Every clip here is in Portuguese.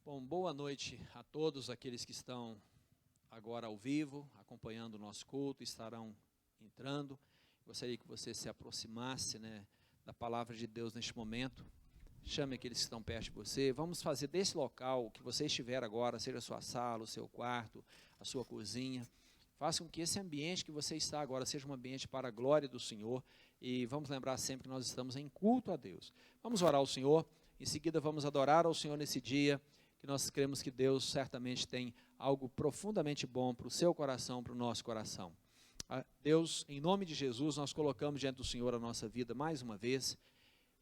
Bom, boa noite a todos aqueles que estão agora ao vivo, acompanhando o nosso culto, estarão entrando. Gostaria que você se aproximasse, da palavra de Deus neste momento. Chame aqueles que estão perto de você. Vamos fazer desse local que você estiver agora, seja a sua sala, o seu quarto, a sua cozinha, faça com que esse ambiente que você está agora seja um ambiente para a glória do Senhor. E vamos lembrar sempre que nós estamos em culto a Deus. Vamos orar ao Senhor, em seguida vamos adorar ao Senhor nesse dia, que nós cremos que Deus certamente tem algo profundamente bom para o seu coração, para o nosso coração. Deus, em nome de Jesus, nós colocamos diante do Senhor a nossa vida mais uma vez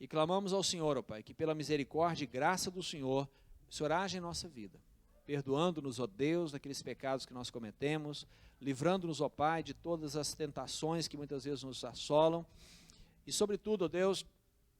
e clamamos ao Senhor, ó Pai, que pela misericórdia e graça do Senhor, o Senhor age em nossa vida, perdoando-nos, ó Deus, daqueles pecados que nós cometemos, livrando-nos, ó Pai, de todas as tentações que muitas vezes nos assolam e, sobretudo, ó Deus,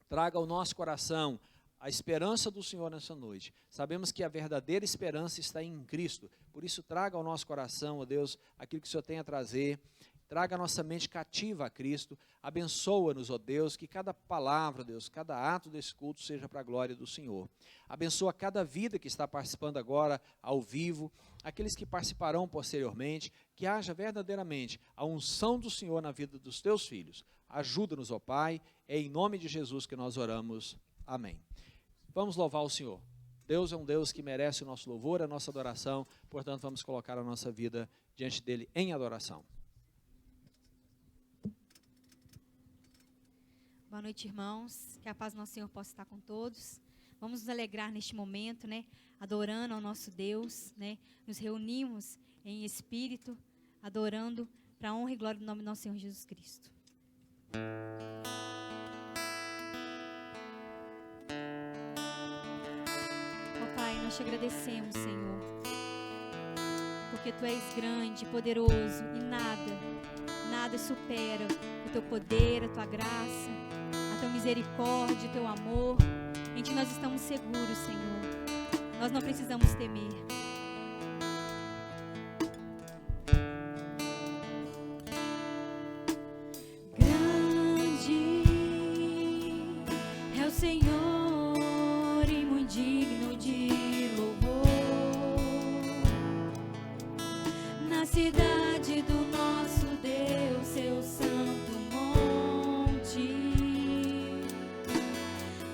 traga ao nosso coração a esperança do Senhor nessa noite. Sabemos que a verdadeira esperança está em Cristo, por isso traga ao nosso coração, ó Deus, aquilo que o Senhor tem a trazer, traga a nossa mente cativa a Cristo, abençoa-nos, ó Deus, que cada palavra, Deus, cada ato desse culto seja para a glória do Senhor. Abençoa cada vida que está participando agora ao vivo, aqueles que participarão posteriormente, que haja verdadeiramente a unção do Senhor na vida dos teus filhos. Ajuda-nos, ó Pai, é em nome de Jesus que nós oramos. Amém. Vamos louvar o Senhor. Deus é um Deus que merece o nosso louvor, a nossa adoração, portanto vamos colocar a nossa vida diante dele em adoração. Boa noite, irmãos, que a paz do nosso Senhor possa estar com todos. Vamos nos alegrar neste momento, adorando ao nosso Deus, nos reunimos em espírito, adorando para a honra e glória do nome do nosso Senhor Jesus Cristo. Nós te agradecemos, Senhor, porque Tu és grande, poderoso e nada supera o Teu poder, a Tua graça, a Tua misericórdia, o Teu amor. Em Ti nós estamos seguros, Senhor. Nós não precisamos temer. Grande é o Senhor e muito digno de cidade do nosso Deus, seu santo monte,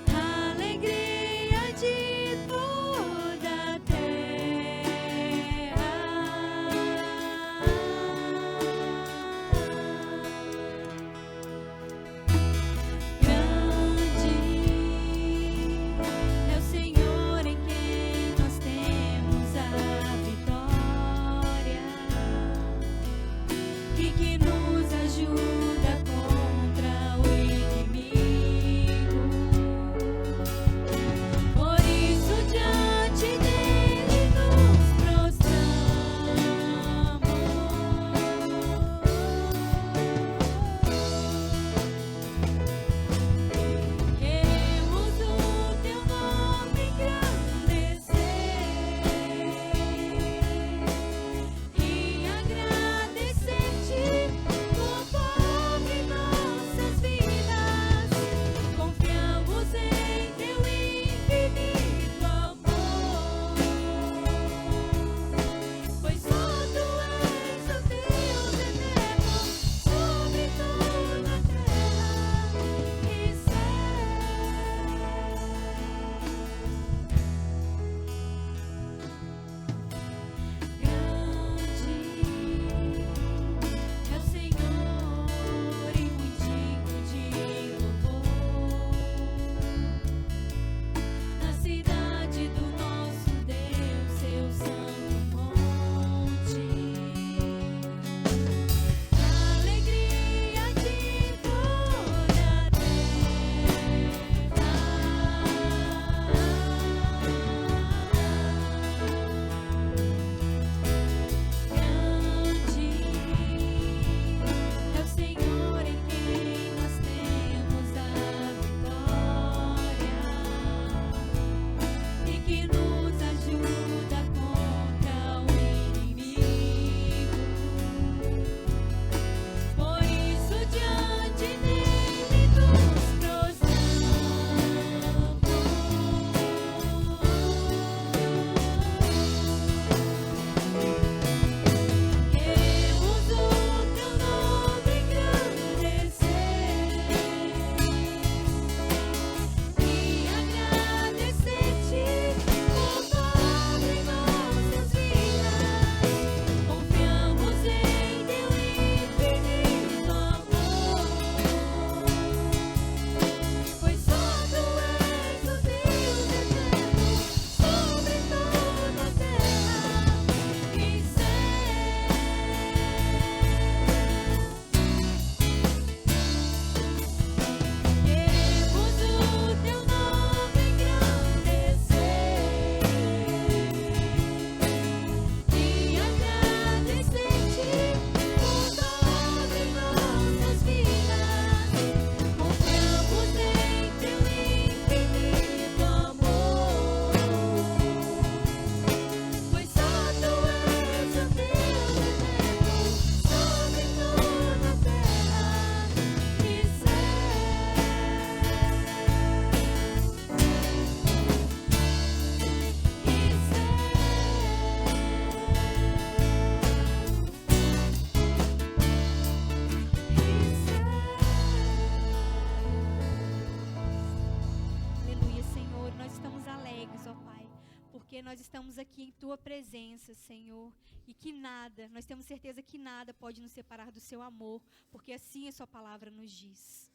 alegria de toda a terra. estamos aqui em tua presença, Senhor, e que nada, nós temos certeza que nada pode nos separar do seu amor, porque assim a sua palavra nos diz.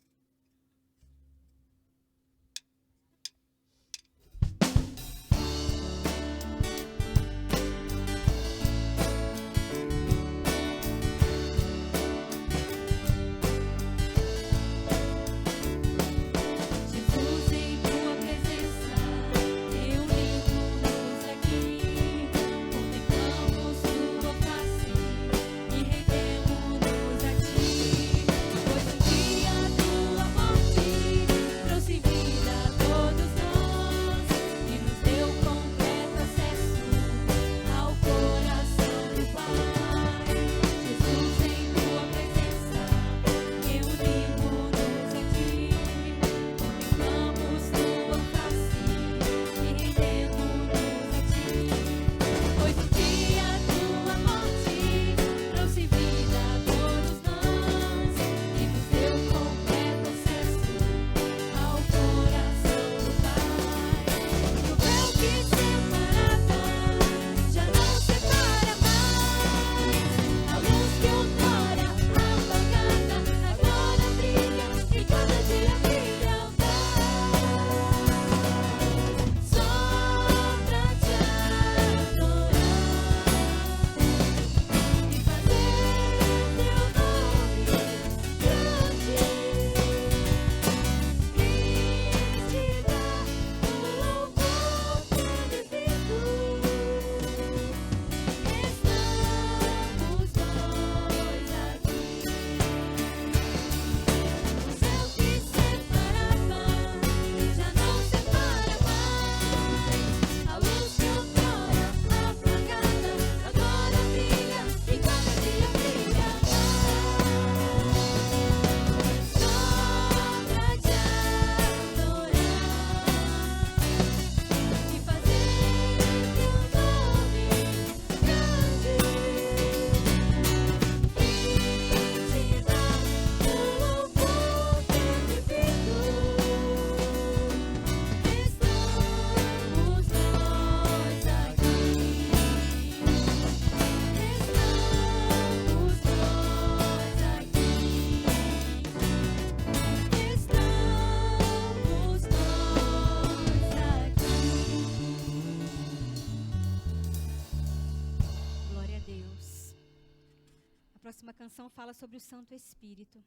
próxima canção fala sobre o Santo Espírito.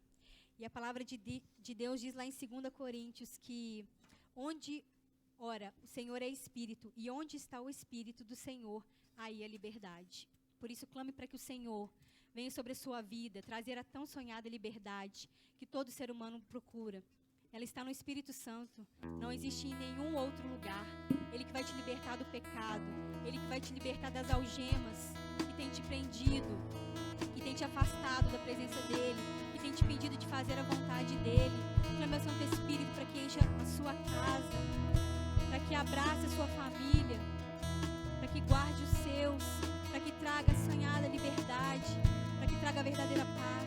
E a palavra de Deus diz lá em 2 Coríntios que ora, o Senhor é Espírito, e onde está o Espírito do Senhor, aí a liberdade. Por isso, clame para que o Senhor venha sobre a sua vida, trazer a tão sonhada liberdade que todo ser humano procura. Ela está no Espírito Santo, não existe em nenhum outro lugar. Ele que vai te libertar do pecado, Ele que vai te libertar das algemas que tem te prendido, que tem te afastado da presença dEle, que tem te impedido de fazer a vontade dEle. Clame ao Santo Espírito para que encha a sua casa, para que abrace a sua família, para que guarde os seus, para que traga a sonhada liberdade, para que traga a verdadeira paz.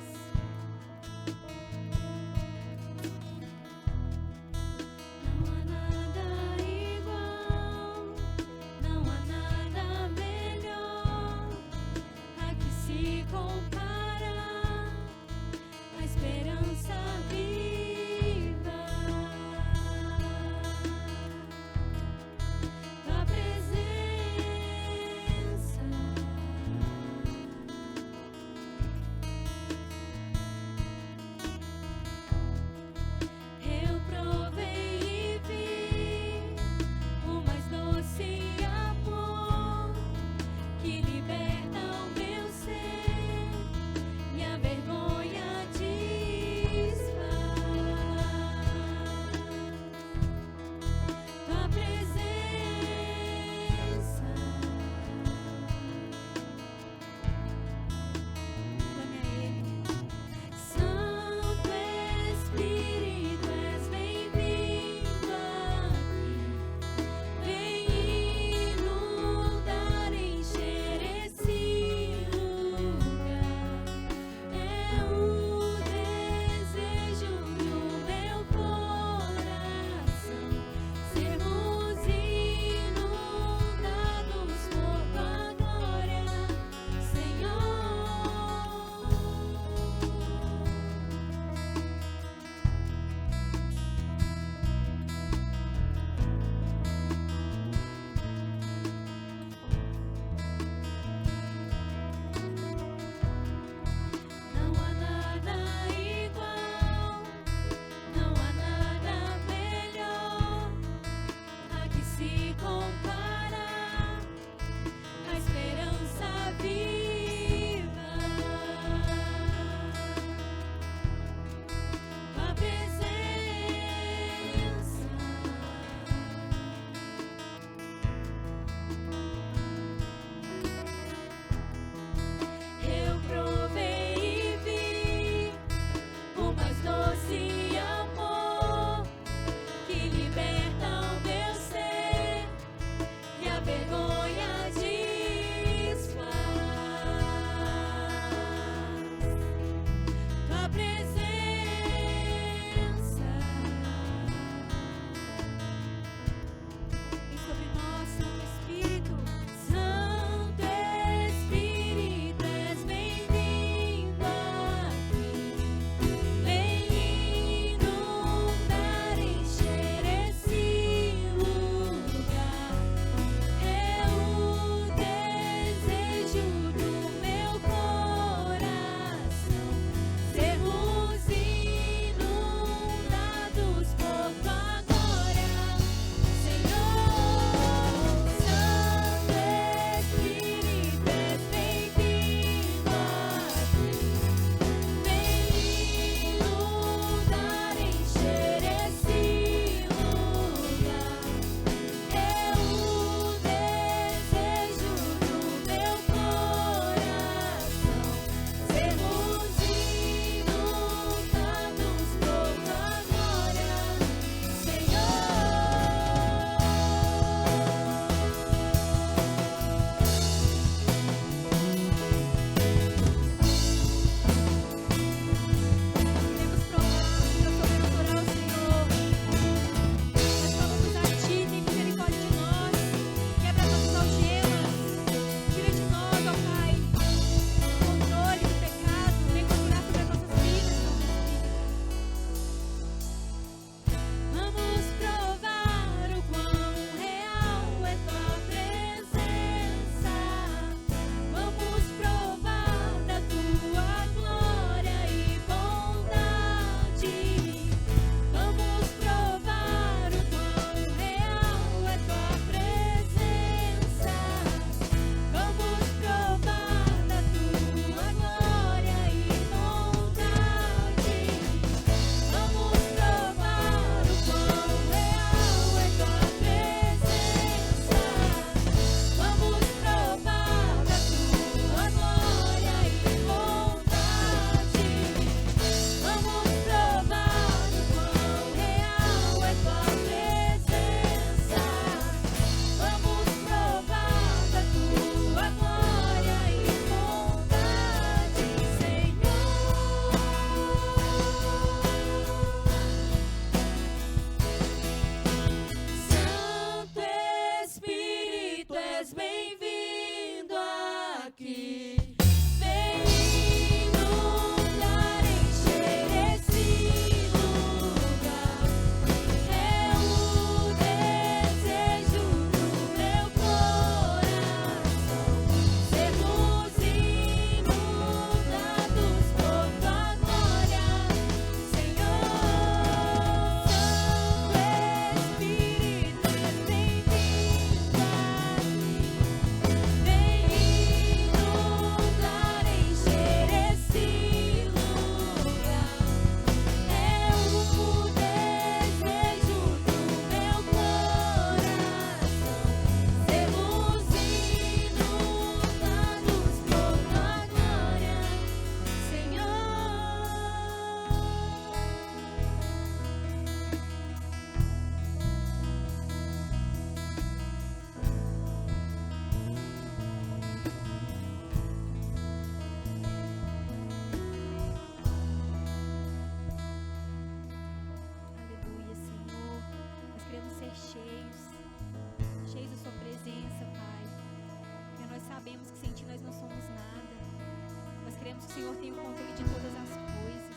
o Senhor tem o controle de todas as coisas.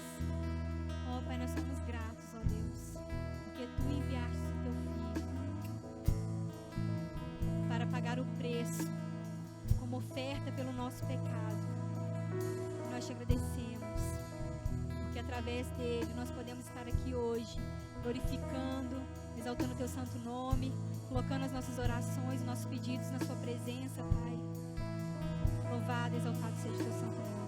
Ó Pai, nós somos gratos, ó Deus, porque Tu enviaste o Teu Filho para pagar o preço como oferta pelo nosso pecado. E nós Te agradecemos, porque através dele nós podemos estar aqui hoje, glorificando, exaltando o Teu santo nome, colocando as nossas orações, nossos pedidos na Sua presença, Pai. Louvado, exaltado seja o Teu santo nome.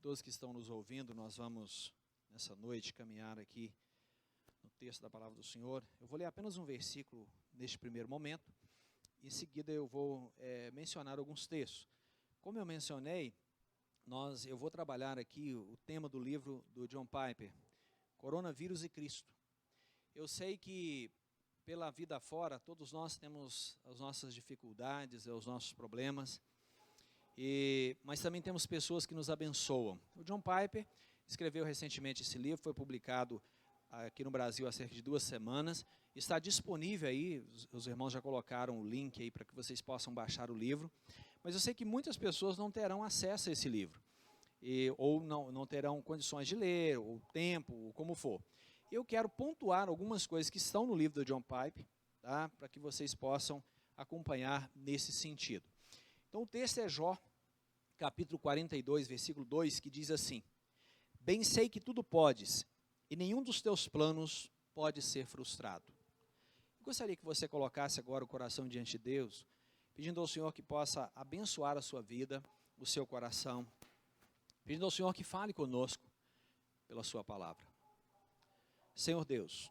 Todos que estão nos ouvindo, nós vamos, nessa noite, caminhar aqui no texto da palavra do Senhor. Eu vou ler apenas um versículo neste primeiro momento, em seguida eu vou mencionar alguns textos. Como eu mencionei, eu vou trabalhar aqui o tema do livro do John Piper, Coronavírus e Cristo. Eu sei que, pela vida fora, todos nós temos as nossas dificuldades, os nossos problemas, mas também temos pessoas que nos abençoam. O John Piper escreveu recentemente esse livro, foi publicado aqui no Brasil há cerca de 2 semanas, está disponível aí, os irmãos já colocaram o link aí para que vocês possam baixar o livro, mas eu sei que muitas pessoas não terão acesso a esse livro, ou não terão condições de ler, ou tempo, ou como for. Eu quero pontuar algumas coisas que estão no livro do John Piper, tá, para que vocês possam acompanhar nesse sentido. Então o texto é Jó, capítulo 42, versículo 2, que diz assim: bem sei que tudo podes, e nenhum dos teus planos pode ser frustrado. Eu gostaria que você colocasse agora o coração diante de Deus, pedindo ao Senhor que possa abençoar a sua vida, o seu coração, pedindo ao Senhor que fale conosco pela sua palavra. Senhor Deus,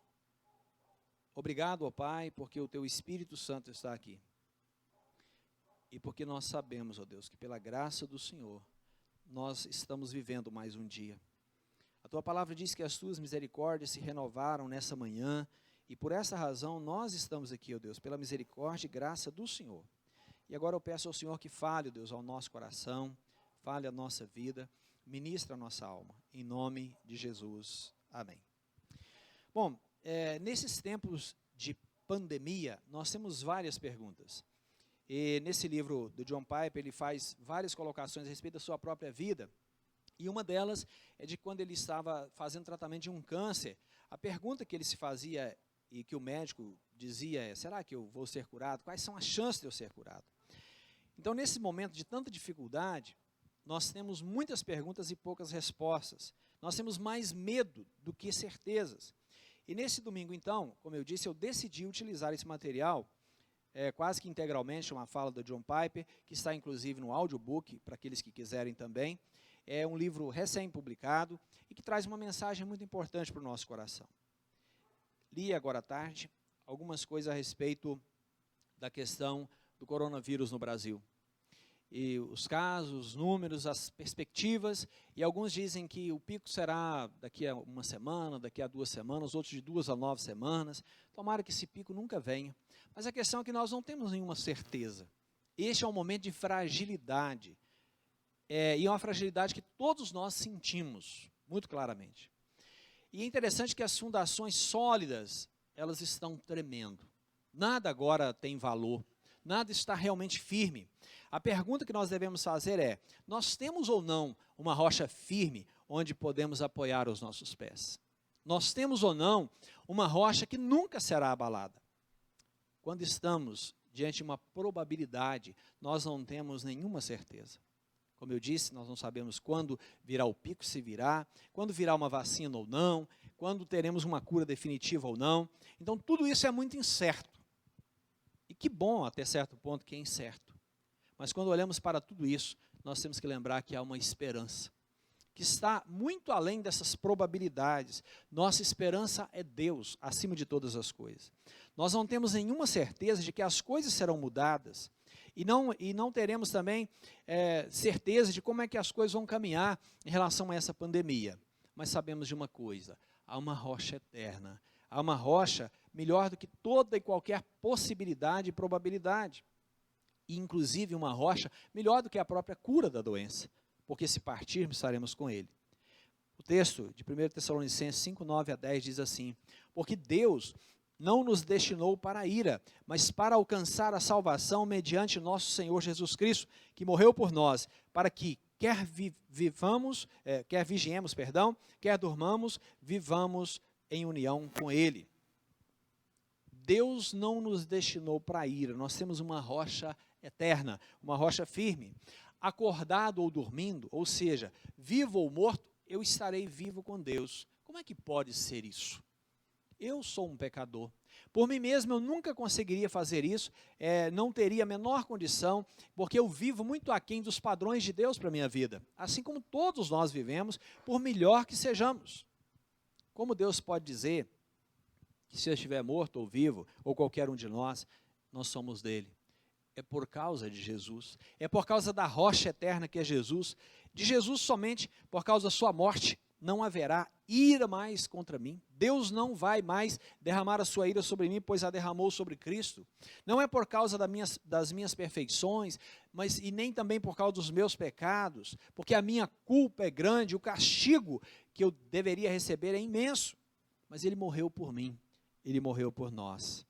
obrigado, ó Pai, porque o Teu Espírito Santo está aqui. E porque nós sabemos, ó Deus, que pela graça do Senhor, nós estamos vivendo mais um dia. A Tua palavra diz que as Tuas misericórdias se renovaram nessa manhã, e por essa razão nós estamos aqui, ó Deus, pela misericórdia e graça do Senhor. E agora eu peço ao Senhor que fale, ó Deus, ao nosso coração, fale a nossa vida, ministra a nossa alma, em nome de Jesus. Amém. Bom, nesses tempos de pandemia, nós temos várias perguntas. E nesse livro do John Piper, ele faz várias colocações a respeito da sua própria vida. E uma delas é de quando ele estava fazendo tratamento de um câncer. A pergunta que ele se fazia e que o médico dizia é: será que eu vou ser curado? Quais são as chances de eu ser curado? Então, nesse momento de tanta dificuldade, nós temos muitas perguntas e poucas respostas. Nós temos mais medo do que certezas. E nesse domingo, então, como eu disse, eu decidi utilizar esse material quase que integralmente, uma fala do John Piper, que está inclusive no audiobook, para aqueles que quiserem também. É um livro recém-publicado e que traz uma mensagem muito importante para o nosso coração. Li agora à tarde algumas coisas a respeito da questão do coronavírus no Brasil. E os casos, os números, as perspectivas, e alguns dizem que o pico será daqui a uma semana, daqui a 2 semanas, outros de 2 a 9 semanas. Tomara que esse pico nunca venha. Mas a questão é que nós não temos nenhuma certeza. Este é um momento de fragilidade. E é uma fragilidade que todos nós sentimos, muito claramente. E é interessante que as fundações sólidas, elas estão tremendo. Nada agora tem valor, nada está realmente firme. A pergunta que nós devemos fazer é: nós temos ou não uma rocha firme onde podemos apoiar os nossos pés? Nós temos ou não uma rocha que nunca será abalada? Quando estamos diante de uma probabilidade, nós não temos nenhuma certeza. Como eu disse, nós não sabemos quando virá o pico, se virá, quando virá uma vacina ou não, quando teremos uma cura definitiva ou não. Então, tudo isso é muito incerto. E que bom, até certo ponto, que é incerto. Mas quando olhamos para tudo isso, nós temos que lembrar que há uma esperança, que está muito além dessas probabilidades. Nossa esperança é Deus, acima de todas as coisas. Nós não temos nenhuma certeza de que as coisas serão mudadas, e não teremos também certeza de como é que as coisas vão caminhar em relação a essa pandemia. mas sabemos de uma coisa: há uma rocha eterna, há uma rocha melhor do que toda e qualquer possibilidade e probabilidade, e inclusive uma rocha melhor do que a própria cura da doença, porque se partirmos, estaremos com Ele. O texto de 1 Tessalonicenses 5, 9 a 10 diz assim: porque Deus não nos destinou para a ira, mas para alcançar a salvação mediante nosso Senhor Jesus Cristo, que morreu por nós, para que quer vigiemos, quer durmamos, vivamos em união com Ele. Deus não nos destinou para a ira, nós temos uma rocha eterna, uma rocha firme. Acordado ou dormindo, ou seja, vivo ou morto, eu estarei vivo com Deus. Como é que pode ser isso? Eu sou um pecador. Por mim mesmo eu nunca conseguiria fazer isso, não teria a menor condição, porque eu vivo muito aquém dos padrões de Deus para a minha vida, assim como todos nós vivemos, por melhor que sejamos. Como Deus pode dizer que se eu estiver morto ou vivo, ou qualquer um de nós, nós somos dele? É por causa de Jesus, é por causa da rocha eterna que é Jesus. De Jesus somente, por causa da sua morte, não haverá ira mais contra mim. Deus não vai mais derramar a sua ira sobre mim, pois a derramou sobre Cristo. Não é por causa das minhas perfeições, e nem também por causa dos meus pecados, porque a minha culpa é grande, o castigo que eu deveria receber é imenso. Mas Ele morreu por mim, Ele morreu por nós.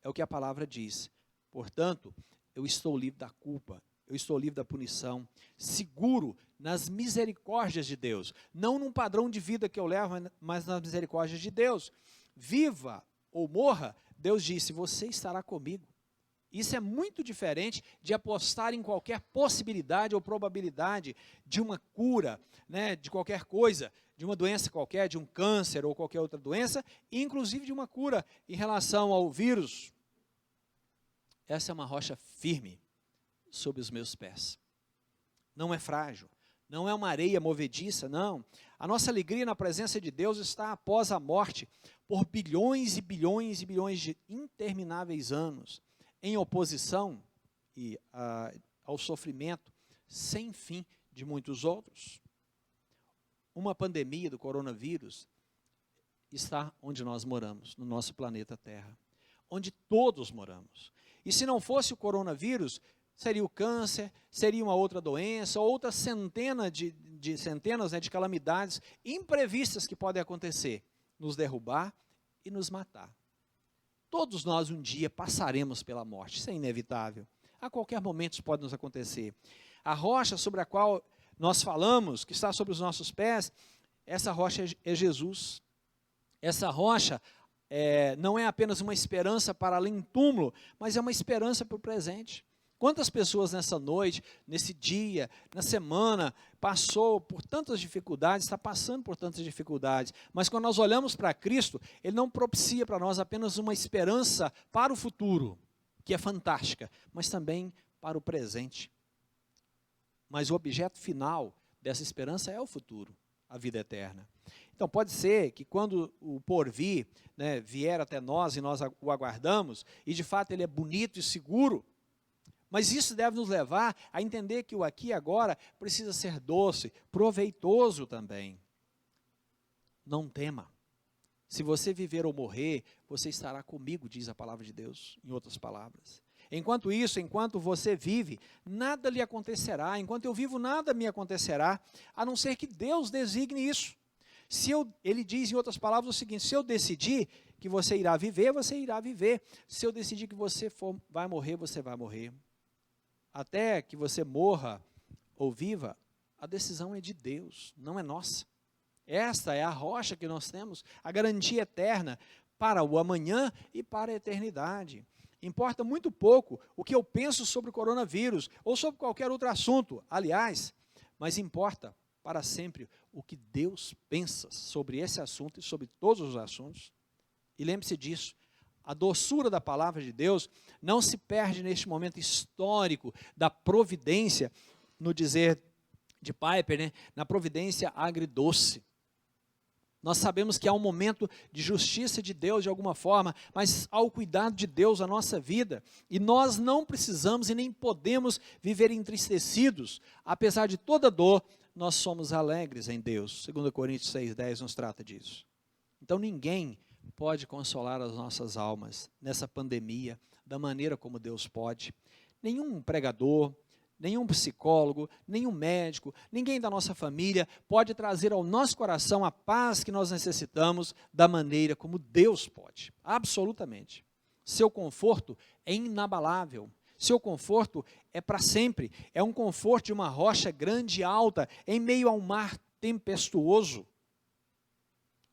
É o que a palavra diz. Portanto, eu estou livre da culpa, eu estou livre da punição, seguro nas misericórdias de Deus, não num padrão de vida que eu levo, mas nas misericórdias de Deus. Viva ou morra, Deus disse: você estará comigo. Isso é muito diferente de apostar em qualquer possibilidade ou probabilidade de uma cura, de qualquer coisa, de uma doença qualquer, de um câncer ou qualquer outra doença, e inclusive de uma cura em relação ao vírus. Essa é uma rocha firme sob os meus pés. Não é frágil, não é uma areia movediça, não. A nossa alegria na presença de Deus está após a morte, por bilhões e bilhões e bilhões de intermináveis anos, em oposição ao sofrimento sem fim de muitos outros. Uma pandemia do coronavírus está onde nós moramos, no nosso planeta Terra, onde todos moramos. E se não fosse o coronavírus, seria o câncer, seria uma outra doença, outra centenas de calamidades imprevistas que podem acontecer, nos derrubar e nos matar. Todos nós um dia passaremos pela morte, isso é inevitável. A qualquer momento isso pode nos acontecer. A rocha sobre a qual nós falamos, que está sobre os nossos pés, essa rocha é Jesus. Essa rocha não é apenas uma esperança para além do túmulo, mas é uma esperança para o presente. Quantas pessoas nessa noite, nesse dia, na semana, passou por tantas dificuldades, está passando por tantas dificuldades, mas quando nós olhamos para Cristo, Ele não propicia para nós apenas uma esperança para o futuro, que é fantástica, mas também para o presente. Mas o objeto final dessa esperança é o futuro, a vida eterna. Então pode ser que quando o porvir vier até nós e nós o aguardamos, e de fato ele é bonito e seguro, mas isso deve nos levar a entender que o aqui e agora precisa ser doce, proveitoso também. Não tema. Se você viver ou morrer, você estará comigo, diz a palavra de Deus, em outras palavras. Enquanto isso, enquanto você vive, nada lhe acontecerá. Enquanto eu vivo, nada me acontecerá, a não ser que Deus designe isso. Ele diz em outras palavras o seguinte: se eu decidir que você irá viver, você irá viver. Se eu decidir que você vai morrer, você vai morrer. Até que você morra ou viva, a decisão é de Deus, não é nossa. Esta é a rocha que nós temos, a garantia eterna para o amanhã e para a eternidade. Importa muito pouco o que eu penso sobre o coronavírus ou sobre qualquer outro assunto, aliás, mas importa para sempre o que Deus pensa sobre esse assunto e sobre todos os assuntos. E lembre-se disso, a doçura da palavra de Deus não se perde neste momento histórico da providência, no dizer de Piper, na providência agridoce. Nós sabemos que há um momento de justiça de Deus de alguma forma, mas há o cuidado de Deus na nossa vida, e nós não precisamos e nem podemos viver entristecidos, apesar de toda dor, nós somos alegres em Deus. 2 Coríntios 6,10 nos trata disso. Então ninguém pode consolar as nossas almas nessa pandemia da maneira como Deus pode. Nenhum pregador, nenhum psicólogo, nenhum médico, ninguém da nossa família pode trazer ao nosso coração a paz que nós necessitamos da maneira como Deus pode. Absolutamente. Seu conforto é inabalável. Seu conforto é para sempre. É um conforto de uma rocha grande e alta em meio a um mar tempestuoso.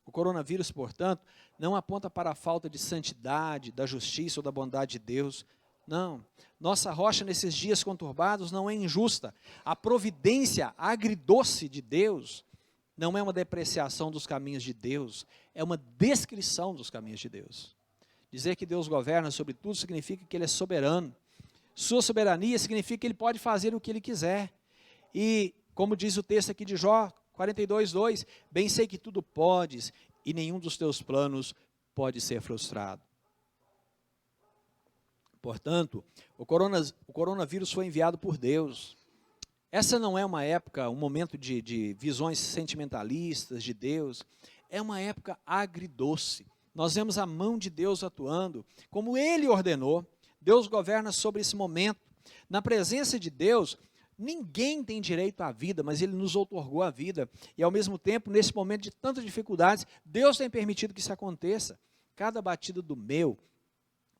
O coronavírus, portanto, não aponta para a falta de santidade, da justiça ou da bondade de Deus. Não. Nossa rocha nesses dias conturbados não é injusta. A providência agridoce de Deus não é uma depreciação dos caminhos de Deus, é uma descrição dos caminhos de Deus. Dizer que Deus governa sobre tudo significa que Ele é soberano. Sua soberania significa que Ele pode fazer o que Ele quiser. E, como diz o texto aqui de Jó 42:2, bem sei que tudo podes e nenhum dos teus planos pode ser frustrado. Portanto, o coronavírus foi enviado por Deus. Essa não é uma época, um momento de visões sentimentalistas de Deus. É uma época agridoce. Nós vemos a mão de Deus atuando, como Ele ordenou. Deus governa sobre esse momento. Na presença de Deus, ninguém tem direito à vida, mas Ele nos outorgou a vida. E ao mesmo tempo, nesse momento de tantas dificuldades, Deus tem permitido que isso aconteça. Cada batida do meu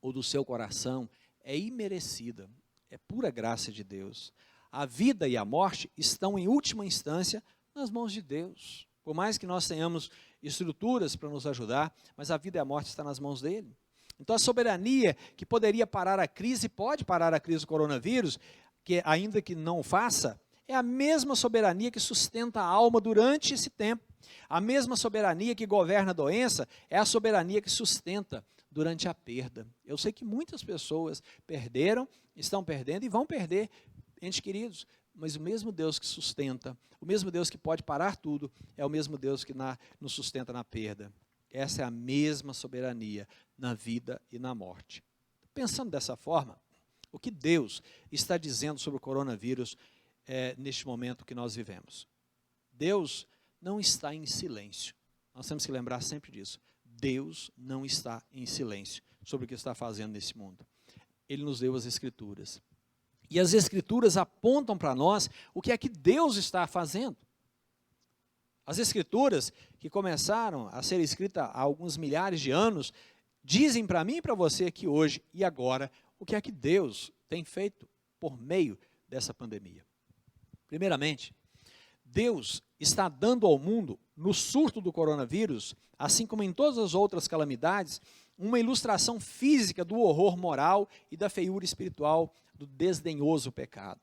ou do seu coração é imerecida, é pura graça de Deus. A vida e a morte estão em última instância nas mãos de Deus. Por mais que nós tenhamos estruturas para nos ajudar, mas a vida e a morte estão nas mãos dele. Então a soberania que poderia parar a crise, pode parar a crise do coronavírus, que ainda que não o faça, é a mesma soberania que sustenta a alma durante esse tempo. A mesma soberania que governa a doença é a soberania que sustenta durante a perda. Eu sei que muitas pessoas perderam, estão perdendo e vão perder entes queridos, mas o mesmo Deus que sustenta, o mesmo Deus que pode parar tudo, é o mesmo Deus que nos sustenta na perda. Essa é a mesma soberania na vida e na morte. Pensando dessa forma, o que Deus está dizendo sobre o coronavírus neste momento que nós vivemos? Deus não está em silêncio. Nós temos que lembrar sempre disso. Deus não está em silêncio sobre o que está fazendo nesse mundo. Ele nos deu as Escrituras. E as Escrituras apontam para nós o que é que Deus está fazendo. As Escrituras, que começaram a ser escritas há alguns milhares de anos, dizem para mim e para você aqui hoje e agora o que é que Deus tem feito por meio dessa pandemia. Primeiramente, Deus está dando ao mundo, no surto do coronavírus, assim como em todas as outras calamidades, uma ilustração física do horror moral e da feiura espiritual do desdenhoso pecado.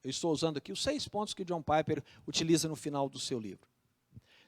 Eu estou usando aqui os 6 pontos que John Piper utiliza no final do seu livro.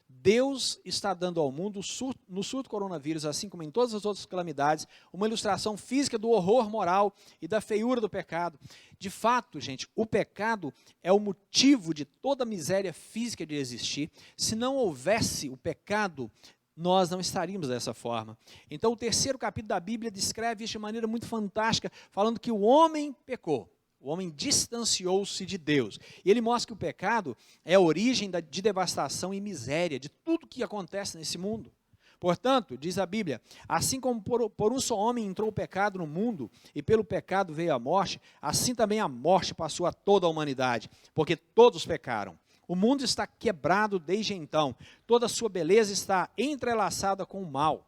Deus está dando ao mundo, no surto do coronavírus, assim como em todas as outras calamidades, uma ilustração física do horror moral e da feiura do pecado. De fato, gente, o pecado é o motivo de toda a miséria física de existir. Se não houvesse o pecado, nós não estaríamos dessa forma. Então, o 3º capítulo da Bíblia descreve isso de maneira muito fantástica, falando que o homem pecou. O homem distanciou-se de Deus. E ele mostra que o pecado é a origem de devastação e miséria, de tudo que acontece nesse mundo. Portanto, diz a Bíblia, assim como por um só homem entrou o pecado no mundo, e pelo pecado veio a morte, assim também a morte passou a toda a humanidade, porque todos pecaram. O mundo está quebrado desde então, toda a sua beleza está entrelaçada com o mal.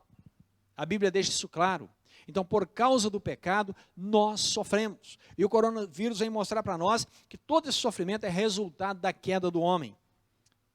A Bíblia deixa isso claro. Então, por causa do pecado, nós sofremos. E o coronavírus vem mostrar para nós que todo esse sofrimento é resultado da queda do homem.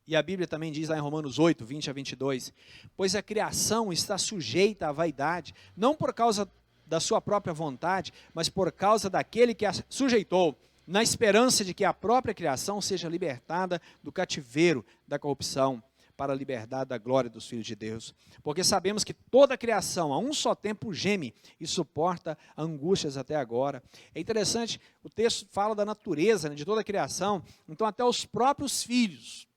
E a Bíblia também diz lá em Romanos 8, 20 a 22, pois a criação está sujeita à vaidade, não por causa da sua própria vontade, mas por causa daquele que a sujeitou, na esperança de que a própria criação seja libertada do cativeiro da corrupção, para a liberdade da glória dos filhos de Deus. Porque sabemos que toda a criação, a um só tempo, geme e suporta angústias até agora. É interessante, o texto fala da natureza, né, de toda a criação, então até os próprios filhos,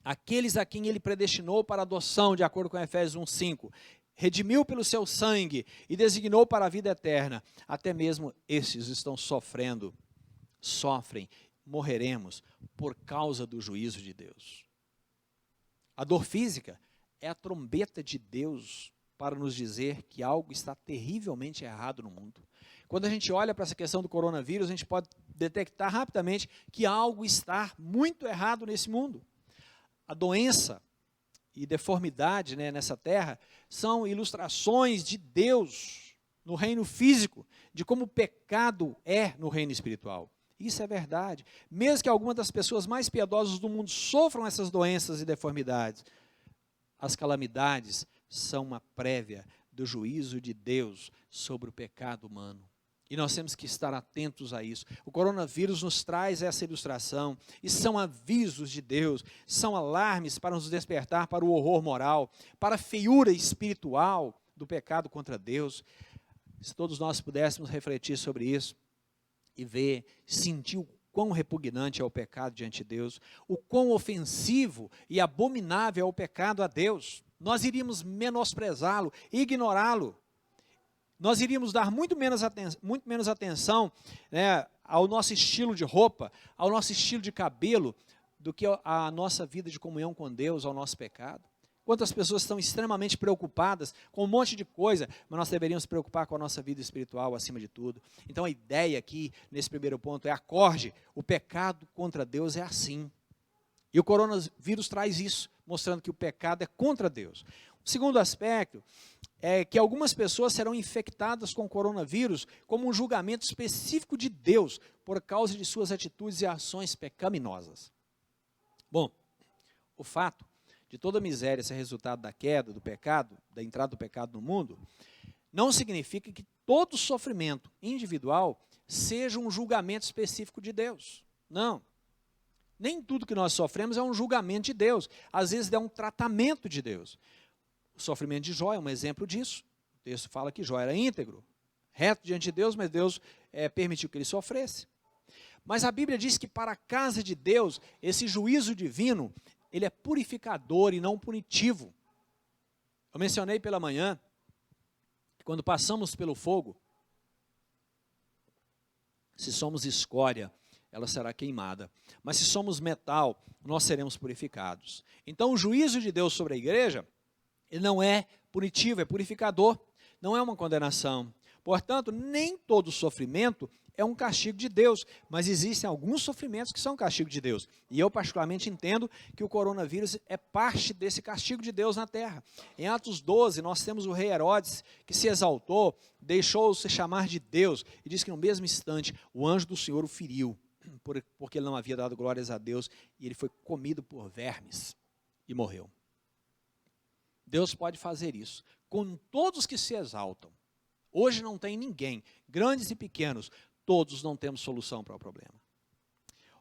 aqueles a quem ele predestinou para adoção, de acordo com Efésios 1:5, redimiu pelo seu sangue e designou para a vida eterna, até mesmo esses estão sofrem morreremos por causa do juízo de Deus. A dor física é a trombeta de Deus para nos dizer que algo está terrivelmente errado no mundo. Quando a gente olha para essa questão do coronavírus, a gente pode detectar rapidamente que algo está muito errado nesse mundo. A doença e deformidade, né, nessa terra são ilustrações de Deus no reino físico, de como o pecado é no reino espiritual. Isso é verdade. Mesmo que algumas das pessoas mais piedosas do mundo sofram essas doenças e deformidades, as calamidades são uma prévia do juízo de Deus sobre o pecado humano. E nós temos que estar atentos a isso. O coronavírus nos traz essa ilustração, e são avisos de Deus, são alarmes para nos despertar para o horror moral, para a feiura espiritual do pecado contra Deus. Se todos nós pudéssemos refletir sobre isso e ver, sentir o quão repugnante é o pecado diante de Deus, o quão ofensivo e abominável é o pecado a Deus, nós iríamos menosprezá-lo, ignorá-lo. Nós iríamos dar muito menos atenção, né, ao nosso estilo de roupa, ao nosso estilo de cabelo, do que a nossa vida de comunhão com Deus, ao nosso pecado. Quantas pessoas estão extremamente preocupadas com um monte de coisa, mas nós deveríamos nos preocupar com a nossa vida espiritual acima de tudo. Então a ideia aqui, nesse primeiro ponto, é acorde, o pecado contra Deus é assim. E o coronavírus traz isso, mostrando que o pecado é contra Deus. O segundo aspecto é que algumas pessoas serão infectadas com o coronavírus como um julgamento específico de Deus por causa de suas atitudes e ações pecaminosas. Bom, o fato de toda a miséria ser resultado da queda do pecado, da entrada do pecado no mundo, não significa que todo sofrimento individual seja um julgamento específico de Deus. Não. Nem tudo que nós sofremos é um julgamento de Deus. Às vezes é um tratamento de Deus. O sofrimento de Jó é um exemplo disso. O texto fala que Jó era íntegro, reto diante de Deus, mas Deus permitiu que ele sofresse. Mas a Bíblia diz que para a casa de Deus, esse juízo divino, ele é purificador e não punitivo. Eu mencionei pela manhã, que quando passamos pelo fogo, se somos escória, ela será queimada. Mas se somos metal, nós seremos purificados. Então o juízo de Deus sobre a igreja, ele não é punitivo, é purificador, não é uma condenação. Portanto, nem todo sofrimento é um castigo de Deus, mas existem alguns sofrimentos que são castigo de Deus. E eu particularmente entendo que o coronavírus é parte desse castigo de Deus na terra. Em Atos 12, nós temos o rei Herodes, que se exaltou, deixou-se chamar de Deus, e diz que no mesmo instante o anjo do Senhor o feriu, porque ele não havia dado glórias a Deus, e ele foi comido por vermes e morreu. Deus pode fazer isso com todos que se exaltam. Hoje não tem ninguém, grandes e pequenos, todos não temos solução para o problema.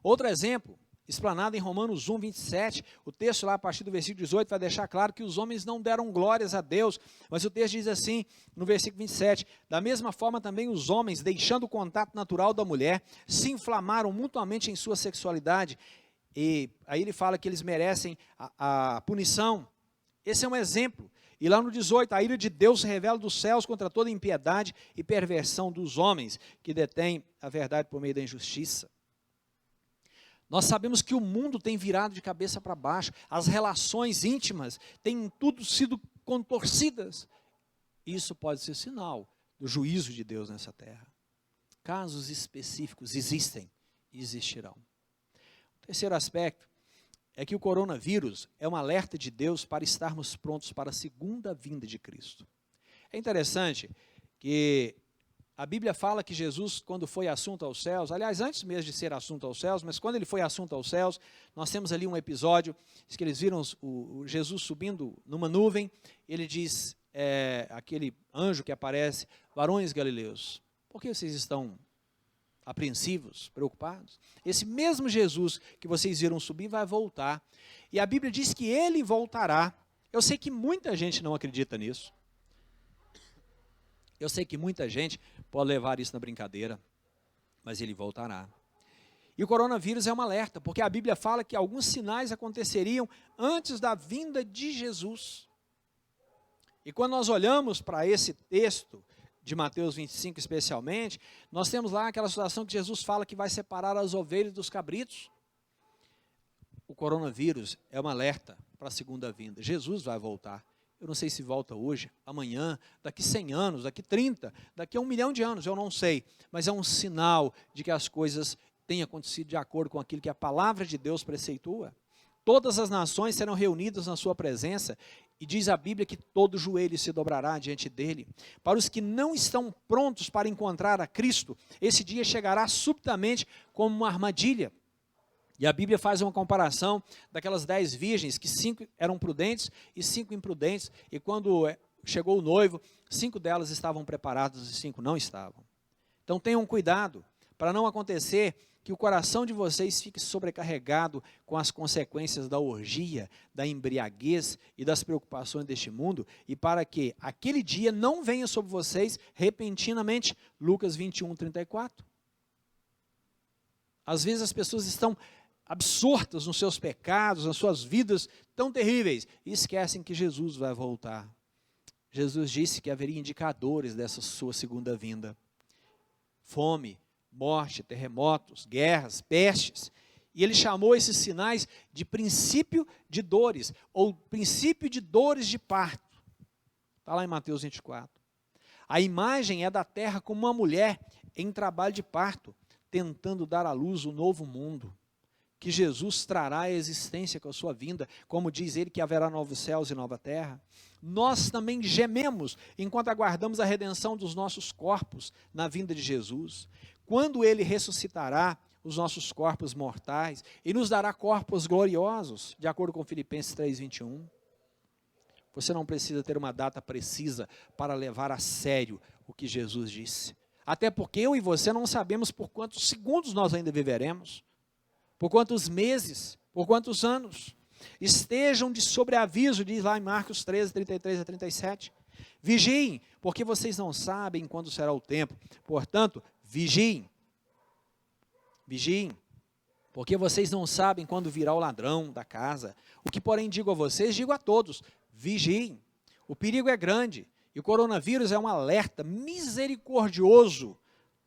Outro exemplo, explanado em Romanos 1, 27, o texto lá a partir do versículo 18 vai deixar claro que os homens não deram glórias a Deus, mas o texto diz assim, no versículo 27, da mesma forma também os homens, deixando o contato natural da mulher, se inflamaram mutuamente em sua sexualidade, e aí ele fala que eles merecem a punição. Esse é um exemplo. E lá no 18, a ira de Deus se revela dos céus contra toda impiedade e perversão dos homens, que detêm a verdade por meio da injustiça. Nós sabemos que o mundo tem virado de cabeça para baixo, as relações íntimas têm tudo sido contorcidas. Isso pode ser sinal do juízo de Deus nessa terra. Casos específicos existem e existirão. O terceiro aspecto é que o coronavírus é um alerta de Deus para estarmos prontos para a segunda vinda de Cristo. É interessante que a Bíblia fala que Jesus, quando foi assunto aos céus, aliás, antes mesmo de ser assunto aos céus, mas quando ele foi assunto aos céus, nós temos ali um episódio, que eles viram o Jesus subindo numa nuvem, ele diz, aquele anjo que aparece, varões galileus, por que vocês estão apreensivos, preocupados? Esse mesmo Jesus que vocês viram subir vai voltar. E a Bíblia diz que ele voltará. Eu sei que muita gente não acredita nisso. Eu sei que muita gente pode levar isso na brincadeira, mas ele voltará. E o coronavírus é um alerta, porque a Bíblia fala que alguns sinais aconteceriam antes da vinda de Jesus. E quando nós olhamos para esse texto de Mateus 25 especialmente, nós temos lá aquela situação que Jesus fala que vai separar as ovelhas dos cabritos. O coronavírus é um alerta para a segunda vinda. Jesus vai voltar. Eu não sei se volta hoje, amanhã, daqui 100 anos, daqui 30, daqui a 1 milhão de anos, eu não sei. Mas é um sinal de que as coisas têm acontecido de acordo com aquilo que a palavra de Deus preceitua. Todas as nações serão reunidas na sua presença, e diz a Bíblia que todo joelho se dobrará diante dele. Para os que não estão prontos para encontrar a Cristo, esse dia chegará subitamente como uma armadilha. E a Bíblia faz uma comparação daquelas 10 virgens, que 5 eram prudentes e 5 imprudentes, e quando chegou o noivo, 5 delas estavam preparadas e 5 não estavam. Então tenham cuidado, para não acontecer que o coração de vocês fique sobrecarregado com as consequências da orgia, da embriaguez e das preocupações deste mundo, e para que aquele dia não venha sobre vocês repentinamente. Lucas 21, 34. Às vezes as pessoas estão absortas nos seus pecados, nas suas vidas tão terríveis, e esquecem que Jesus vai voltar. Jesus disse que haveria indicadores dessa sua segunda vinda: fome, morte, terremotos, guerras, pestes. E ele chamou esses sinais de princípio de dores, ou princípio de dores de parto. Está lá em Mateus 24. A imagem é da terra como uma mulher em trabalho de parto, tentando dar à luz o novo mundo, que Jesus trará à existência com a sua vinda, como diz ele que haverá novos céus e nova terra. Nós também gememos enquanto aguardamos a redenção dos nossos corpos na vinda de Jesus, quando ele ressuscitará os nossos corpos mortais e nos dará corpos gloriosos, de acordo com Filipenses 3:21. Você não precisa ter uma data precisa para levar a sério o que Jesus disse, até porque eu e você não sabemos por quantos segundos nós ainda viveremos, por quantos meses, por quantos anos. Estejam de sobreaviso, diz lá em Marcos 13, 33 a 37. Vigiem, porque vocês não sabem quando será o tempo. Portanto, vigiem. Vigiem, porque vocês não sabem quando virá o ladrão da casa. O que, porém, digo a vocês, digo a todos: vigiem. O perigo é grande, e o coronavírus é um alerta misericordioso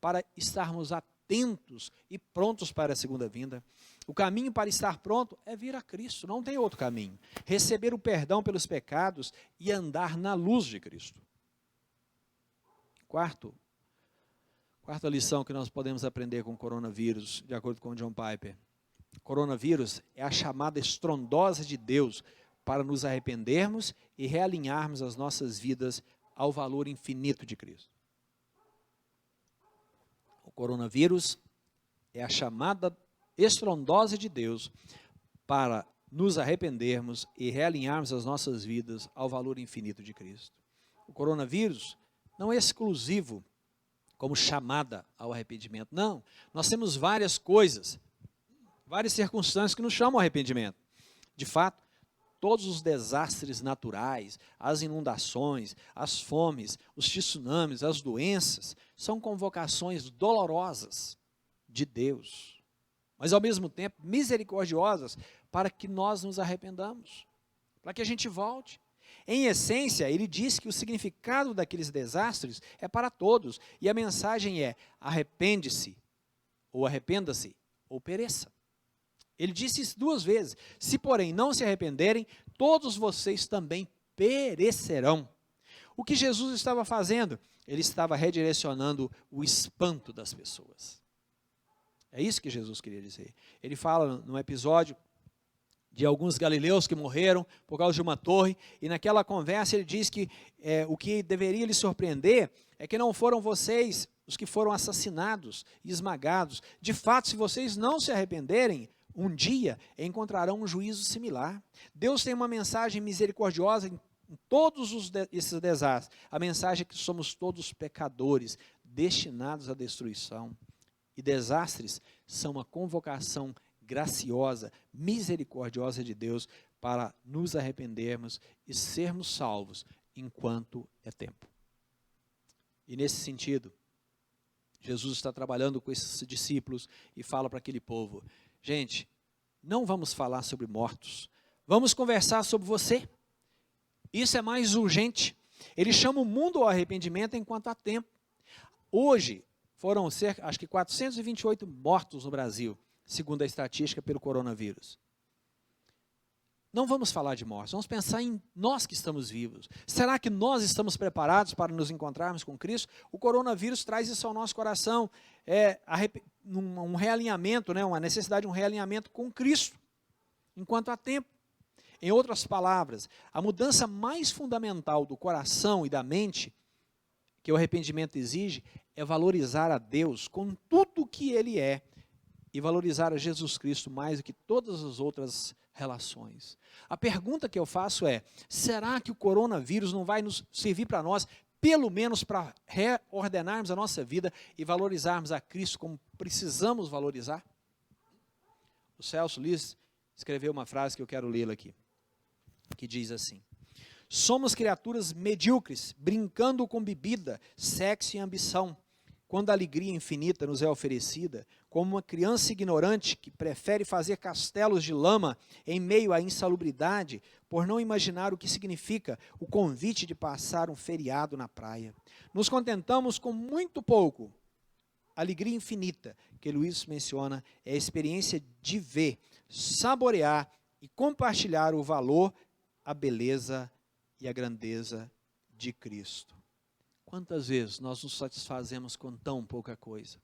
para estarmos atentos e prontos para a segunda vinda. O caminho para estar pronto é vir a Cristo, não tem outro caminho. Receber o perdão pelos pecados e andar na luz de Cristo. Quarta lição que nós podemos aprender com o coronavírus, de acordo com John Piper. Coronavírus é a chamada estrondosa de Deus para nos arrependermos e realinharmos as nossas vidas ao valor infinito de Cristo. O coronavírus é a chamada estrondosa de Deus para nos arrependermos e realinharmos as nossas vidas ao valor infinito de Cristo. O coronavírus não é exclusivo como chamada ao arrependimento. Não, nós temos várias coisas, várias circunstâncias que nos chamam ao arrependimento. De fato, todos os desastres naturais, as inundações, as fomes, os tsunamis, as doenças, são convocações dolorosas de Deus, mas ao mesmo tempo misericordiosas para que nós nos arrependamos, para que a gente volte. Em essência, ele diz que o significado daqueles desastres é para todos, e a mensagem é: arrepende-se, ou arrependa-se, ou pereça. Ele disse isso 2 vezes: se porém não se arrependerem, todos vocês também perecerão. O que Jesus estava fazendo? Ele estava redirecionando o espanto das pessoas. É isso que Jesus queria dizer. Ele fala num episódio de alguns galileus que morreram por causa de uma torre, e naquela conversa ele diz que o que deveria lhe surpreender é que não foram vocês os que foram assassinados e esmagados. De fato, se vocês não se arrependerem, um dia encontrarão um juízo similar. Deus tem uma mensagem misericordiosa em todos esses desastres. A mensagem é que somos todos pecadores, destinados à destruição. E desastres são uma convocação graciosa, misericordiosa de Deus para nos arrependermos e sermos salvos enquanto é tempo. E nesse sentido, Jesus está trabalhando com esses discípulos e fala para aquele povo: gente, não vamos falar sobre mortos, vamos conversar sobre você. Isso é mais urgente. Ele chama o mundo ao arrependimento enquanto há tempo. Hoje, foram acho que 428 mortos no Brasil, segundo a estatística pelo coronavírus. Não vamos falar de morte, vamos pensar em nós que estamos vivos. Será que nós estamos preparados para nos encontrarmos com Cristo? O coronavírus traz isso ao nosso coração, um realinhamento, né, uma necessidade de um realinhamento com Cristo, enquanto há tempo. Em outras palavras, a mudança mais fundamental do coração e da mente, que o arrependimento exige, é valorizar a Deus com tudo o que Ele é, e valorizar a Jesus Cristo mais do que todas as outras relações. A pergunta que eu faço é, será que o coronavírus não vai nos servir para nós, pelo menos para reordenarmos a nossa vida e valorizarmos a Cristo como precisamos valorizar? O Celso Liz escreveu uma frase que eu quero lê-la aqui, que diz assim: somos criaturas medíocres, brincando com bebida, sexo e ambição, quando a alegria infinita nos é oferecida, como uma criança ignorante que prefere fazer castelos de lama em meio à insalubridade, por não imaginar o que significa o convite de passar um feriado na praia. Nos contentamos com muito pouco. A alegria infinita que Luiz menciona é a experiência de ver, saborear e compartilhar o valor, a beleza e a grandeza de Cristo. Quantas vezes nós nos satisfazemos com tão pouca coisa?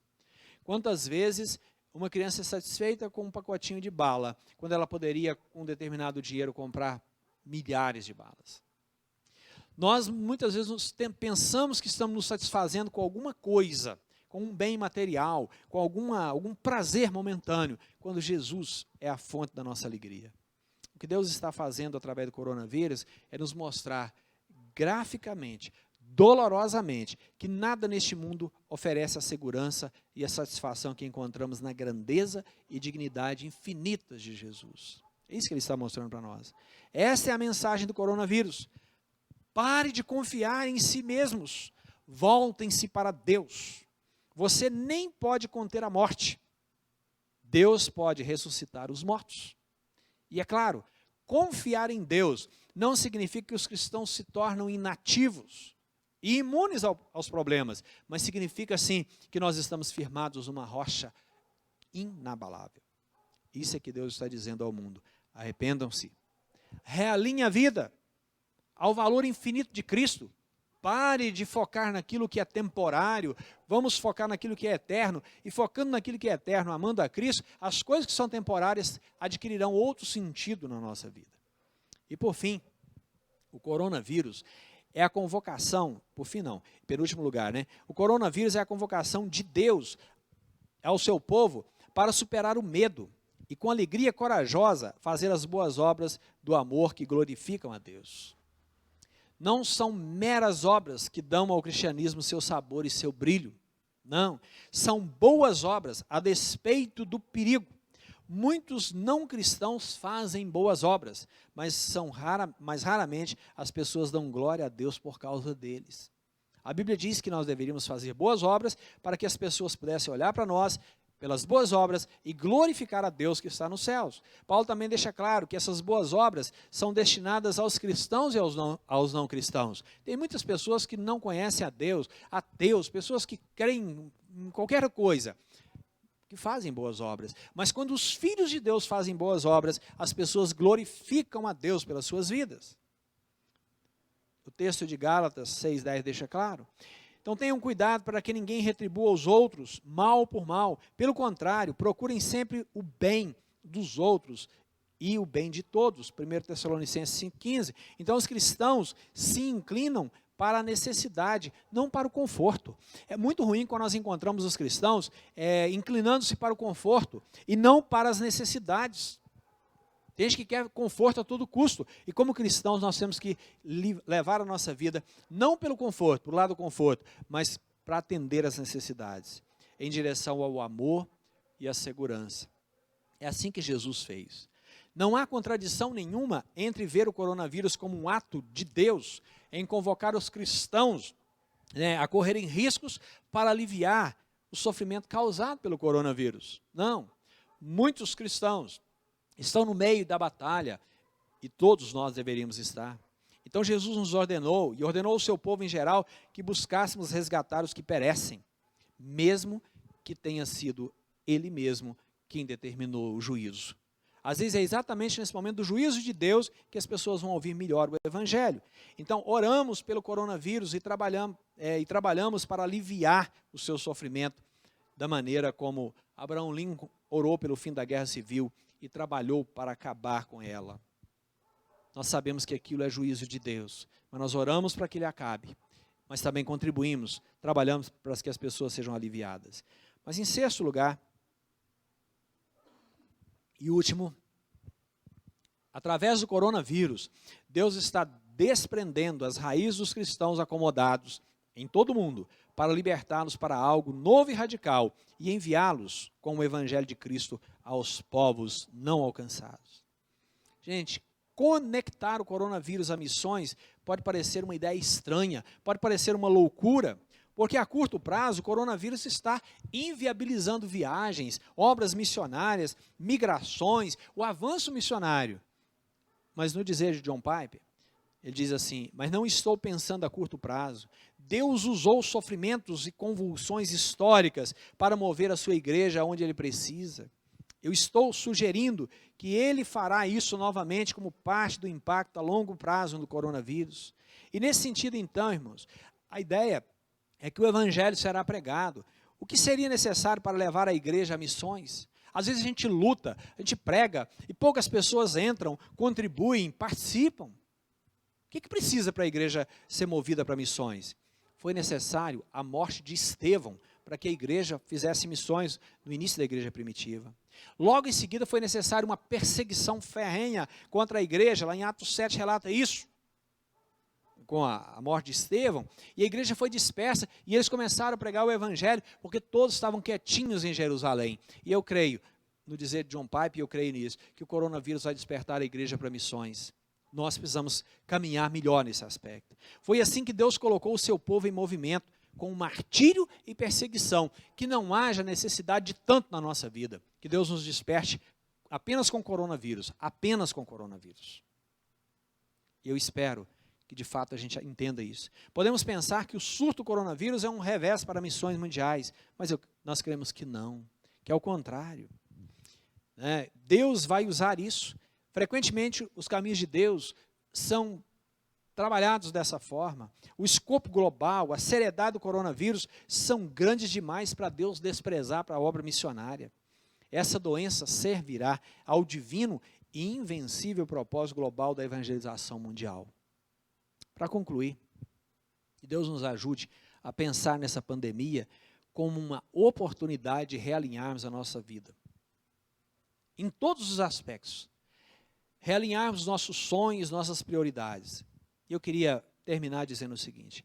Quantas vezes uma criança é satisfeita com um pacotinho de bala, quando ela poderia, com um determinado dinheiro, comprar milhares de balas? Nós, muitas vezes, pensamos que estamos nos satisfazendo com alguma coisa, com um bem material, com algum prazer momentâneo, quando Jesus é a fonte da nossa alegria. O que Deus está fazendo através do coronavírus é nos mostrar graficamente, dolorosamente, que nada neste mundo oferece a segurança e a satisfação que encontramos na grandeza e dignidade infinitas de Jesus. É isso que Ele está mostrando para nós. Essa é a mensagem do coronavírus. Pare de confiar em si mesmos. Voltem-se para Deus. Você nem pode conter a morte. Deus pode ressuscitar os mortos. E é claro, confiar em Deus não significa que os cristãos se tornam inativos e imunes aos problemas, mas significa sim que nós estamos firmados numa rocha inabalável. Isso é que Deus está dizendo ao mundo. Arrependam-se. Realinhe a vida ao valor infinito de Cristo. Pare de focar naquilo que é temporário, vamos focar naquilo que é eterno, e focando naquilo que é eterno, amando a Cristo, as coisas que são temporárias adquirirão outro sentido na nossa vida. E por fim, o coronavírus é a convocação, por fim não, em penúltimo lugar, né? O coronavírus é a convocação de Deus ao seu povo para superar o medo e com alegria corajosa fazer as boas obras do amor que glorificam a Deus. Não são meras obras que dão ao cristianismo seu sabor e seu brilho. Não, são boas obras a despeito do perigo. Muitos não cristãos fazem boas obras, mas raramente as pessoas dão glória a Deus por causa deles. A Bíblia diz que nós deveríamos fazer boas obras para que as pessoas pudessem olhar para nós pelas boas obras e glorificar a Deus que está nos céus. Paulo também deixa claro que essas boas obras são destinadas aos cristãos e aos não cristãos. Tem muitas pessoas que não conhecem a Deus, ateus, pessoas que creem em qualquer coisa, que fazem boas obras. Mas quando os filhos de Deus fazem boas obras, as pessoas glorificam a Deus pelas suas vidas. O texto de Gálatas 6:10 deixa claro. Então tenham cuidado para que ninguém retribua aos outros mal por mal. Pelo contrário, procurem sempre o bem dos outros e o bem de todos. 1 Tessalonicenses 5:15. Então os cristãos se inclinam para a necessidade, não para o conforto. É muito ruim quando nós encontramos os cristãos inclinando-se para o conforto e não para as necessidades. Tem gente que quer conforto a todo custo. E como cristãos nós temos que levar a nossa vida, não pelo conforto, para o lado do conforto, mas para atender às necessidades, em direção ao amor e à segurança. É assim que Jesus fez. Não há contradição nenhuma entre ver o coronavírus como um ato de Deus em convocar os cristãos a correrem riscos para aliviar o sofrimento causado pelo coronavírus. Não. Muitos cristãos estão no meio da batalha, e todos nós deveríamos estar. Então Jesus nos ordenou, e ordenou ao seu povo em geral, que buscássemos resgatar os que perecem, mesmo que tenha sido Ele mesmo quem determinou o juízo. Às vezes é exatamente nesse momento do juízo de Deus que as pessoas vão ouvir melhor o Evangelho. Então oramos pelo coronavírus e trabalhamos para aliviar o seu sofrimento, da maneira como Abraham Lincoln orou pelo fim da Guerra Civil e trabalhou para acabar com ela. Nós sabemos que aquilo é juízo de Deus, mas nós oramos para que ele acabe, mas também contribuímos, trabalhamos para que as pessoas sejam aliviadas. Mas em sexto lugar, e último, através do coronavírus, Deus está desprendendo as raízes dos cristãos acomodados em todo o mundo, para libertá-los para algo novo e radical, e enviá-los com o Evangelho de Cristo aos povos não alcançados. Gente, conectar o coronavírus a missões pode parecer uma ideia estranha, pode parecer uma loucura, porque a curto prazo o coronavírus está inviabilizando viagens, obras missionárias, migrações, o avanço missionário. Mas no dizer de John Piper, ele diz assim: mas não estou pensando a curto prazo. Deus usou sofrimentos e convulsões históricas para mover a sua igreja onde ele precisa. Eu estou sugerindo que ele fará isso novamente como parte do impacto a longo prazo do coronavírus. E nesse sentido, então, irmãos, a ideia é que o evangelho será pregado. O que seria necessário para levar a igreja a missões? Às vezes a gente luta, a gente prega, e poucas pessoas entram, contribuem, participam. O que precisa para a igreja ser movida para missões? Foi necessário a morte de Estevão, para que a igreja fizesse missões no início da igreja primitiva. Logo em seguida foi necessário uma perseguição ferrenha contra a igreja, lá em Atos 7 relata isso, com a morte de Estevão, e a igreja foi dispersa, e eles começaram a pregar o evangelho, porque todos estavam quietinhos em Jerusalém. E eu creio, no dizer de John Piper, eu creio nisso, que o coronavírus vai despertar a igreja para missões. Nós precisamos caminhar melhor nesse aspecto. Foi assim que Deus colocou o seu povo em movimento, com martírio e perseguição, que não haja necessidade de tanto na nossa vida, que Deus nos desperte apenas com coronavírus, apenas com coronavírus. Eu espero que de fato a gente entenda isso. Podemos pensar que o surto do coronavírus é um revés para missões mundiais, mas nós cremos que não, que é o contrário. Deus vai usar isso. Frequentemente os caminhos de Deus são trabalhados dessa forma. O escopo global, a seriedade do coronavírus são grandes demais para Deus desprezar para a obra missionária. Essa doença servirá ao divino e invencível propósito global da evangelização mundial. Para concluir, que Deus nos ajude a pensar nessa pandemia como uma oportunidade de realinharmos a nossa vida. Em todos os aspectos. Realinharmos nossos sonhos, nossas prioridades. E eu queria terminar dizendo o seguinte: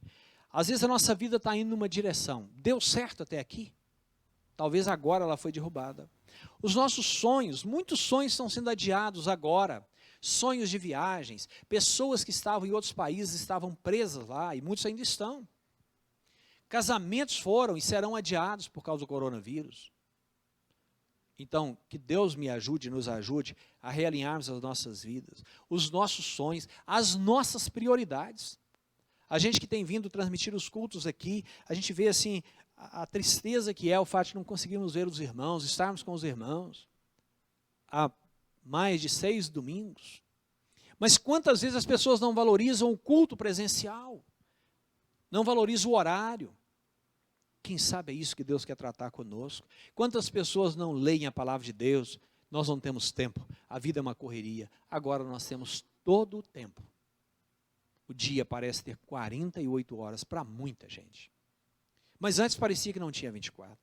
às vezes a nossa vida está indo numa direção, deu certo até aqui, talvez agora ela foi derrubada. Os nossos sonhos, muitos sonhos estão sendo adiados agora, sonhos de viagens, pessoas que estavam em outros países estavam presas lá, e muitos ainda estão. Casamentos foram e serão adiados por causa do coronavírus. Então, que Deus me ajude, nos ajude a realinharmos as nossas vidas, os nossos sonhos, as nossas prioridades. A gente que tem vindo transmitir os cultos aqui, a gente vê assim, a tristeza que é o fato de não conseguirmos ver os irmãos, estarmos com os irmãos há mais de 6 domingos. Mas quantas vezes as pessoas não valorizam o culto presencial, não valorizam o horário. Quem sabe é isso que Deus quer tratar conosco. Quantas pessoas não leem a palavra de Deus? Nós não temos tempo, a vida é uma correria. Agora nós temos todo o tempo. O dia parece ter 48 horas para muita gente. Mas antes parecia que não tinha 24.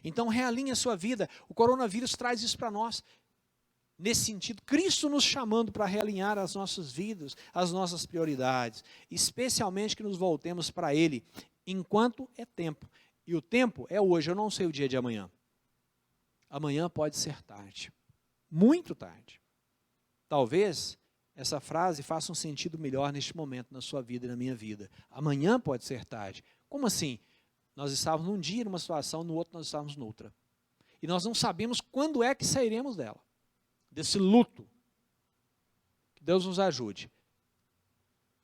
Então realinhe a sua vida. O coronavírus traz isso para nós. Nesse sentido, Cristo nos chamando para realinhar as nossas vidas, as nossas prioridades. Especialmente que nos voltemos para Ele, enquanto é tempo. E o tempo é hoje, eu não sei o dia de amanhã. Amanhã pode ser tarde, muito tarde. Talvez essa frase faça um sentido melhor neste momento na sua vida e na minha vida. Amanhã pode ser tarde. Como assim? Nós estávamos num dia numa situação, no outro nós estávamos noutra. E nós não sabemos quando é que sairemos dela, desse luto. Que Deus nos ajude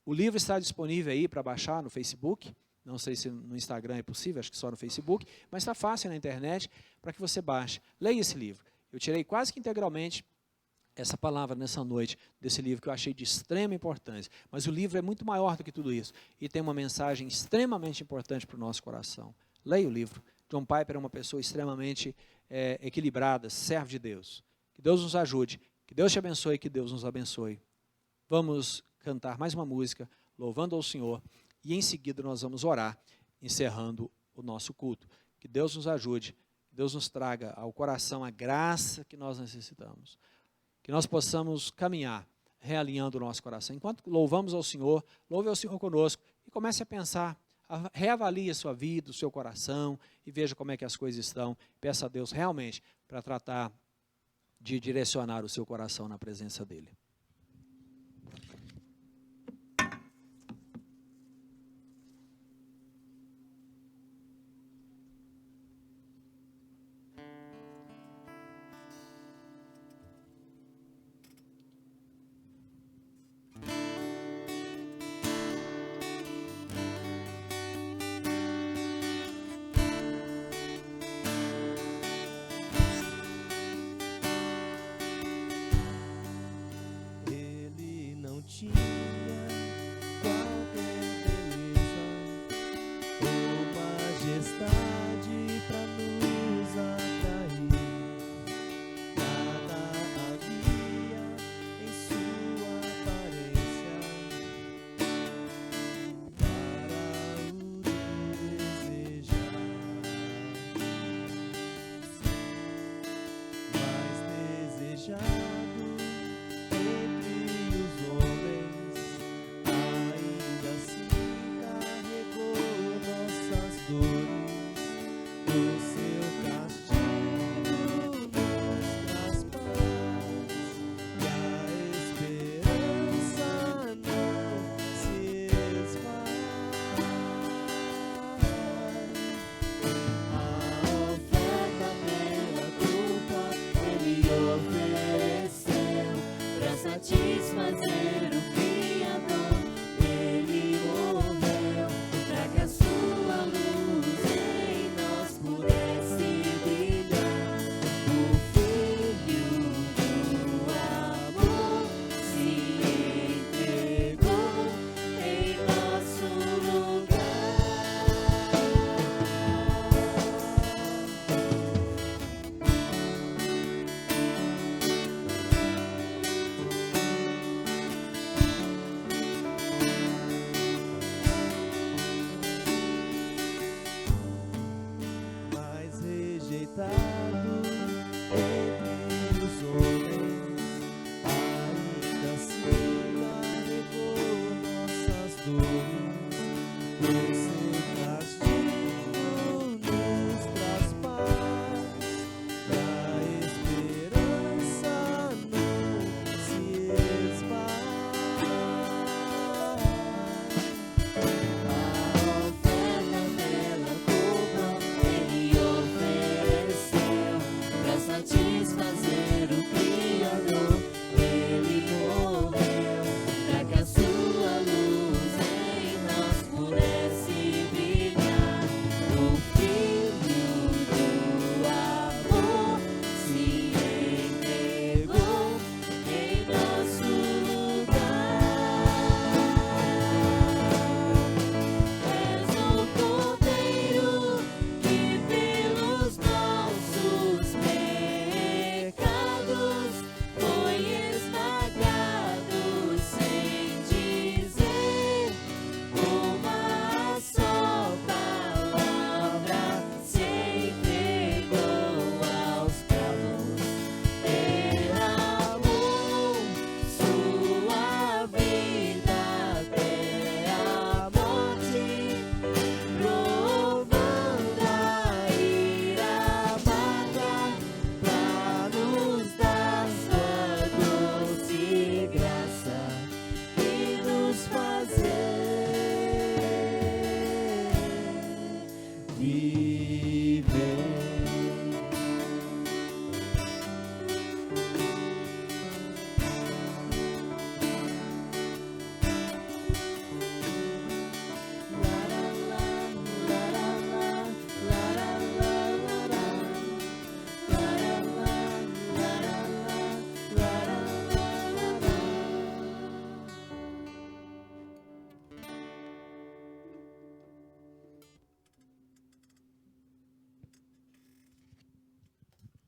O livro está disponível aí para baixar no Facebook. Não sei se no Instagram é possível, acho que só no Facebook. Mas está fácil na internet para que você baixe. Leia esse livro. Eu tirei quase que integralmente essa palavra nessa noite, desse livro que eu achei de extrema importância. Mas o livro é muito maior do que tudo isso. E tem uma mensagem extremamente importante para o nosso coração. Leia o livro. John Piper é uma pessoa extremamente equilibrada, servo de Deus. Que Deus nos ajude, que Deus te abençoe, que Deus nos abençoe. Vamos cantar mais uma música, louvando ao Senhor, e em seguida nós vamos orar, encerrando o nosso culto. Que Deus nos ajude, que Deus nos traga ao coração a graça que nós necessitamos. Que nós possamos caminhar, realinhando o nosso coração. Enquanto louvamos ao Senhor, louve ao Senhor conosco e comece a pensar, reavalie a sua vida, o seu coração e veja como é que as coisas estão. Peça a Deus realmente para tratar de direcionar o seu coração na presença dEle.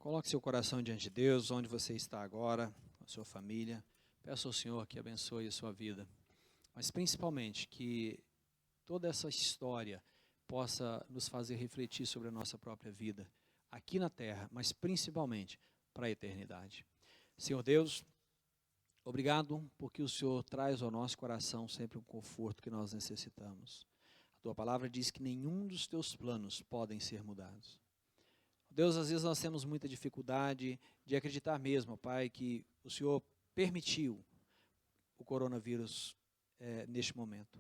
Coloque seu coração diante de Deus, onde você está agora, com a sua família. Peço ao Senhor que abençoe a sua vida, mas principalmente que toda essa história possa nos fazer refletir sobre a nossa própria vida, aqui na terra, mas principalmente para a eternidade. Senhor Deus, obrigado porque o Senhor traz ao nosso coração sempre um conforto que nós necessitamos. A tua palavra diz que nenhum dos teus planos podem ser mudados. Deus, às vezes nós temos muita dificuldade de acreditar mesmo, Pai, que o Senhor permitiu o coronavírus neste momento.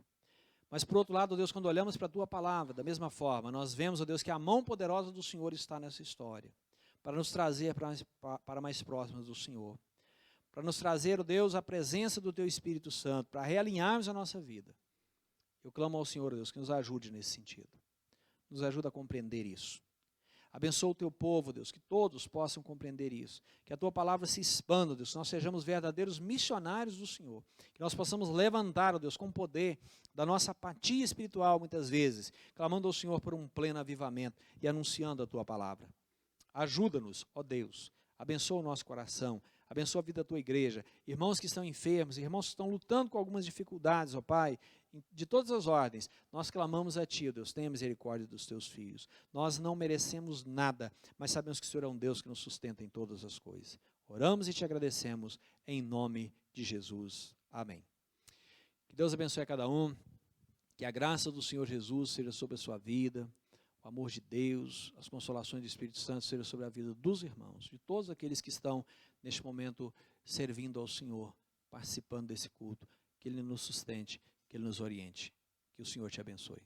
Mas por outro lado, Deus, quando olhamos para a tua palavra, da mesma forma, nós vemos, ó Deus, que a mão poderosa do Senhor está nessa história, para nos trazer para mais próximos do Senhor, para nos trazer, ó Deus, a presença do teu Espírito Santo, para realinharmos a nossa vida. Eu clamo ao Senhor, Deus, que nos ajude nesse sentido, nos ajude a compreender isso. Abençoa o teu povo, Deus, que todos possam compreender isso, que a tua palavra se expanda, Deus, que nós sejamos verdadeiros missionários do Senhor, que nós possamos levantar, ó Deus, com o poder da nossa apatia espiritual, muitas vezes, clamando ao Senhor por um pleno avivamento e anunciando a tua palavra. Ajuda-nos, ó Deus, abençoa o nosso coração, abençoa a vida da tua igreja, irmãos que estão enfermos, irmãos que estão lutando com algumas dificuldades, ó Pai, de todas as ordens, nós clamamos a Ti, Deus, tenha misericórdia dos Teus filhos. Nós não merecemos nada, mas sabemos que o Senhor é um Deus que nos sustenta em todas as coisas. Oramos e Te agradecemos, em nome de Jesus. Amém. Que Deus abençoe a cada um, que a graça do Senhor Jesus seja sobre a sua vida, o amor de Deus, as consolações do Espírito Santo sejam sobre a vida dos irmãos, de todos aqueles que estão neste momento servindo ao Senhor, participando desse culto, que Ele nos sustente, que Ele nos oriente. Que o Senhor te abençoe.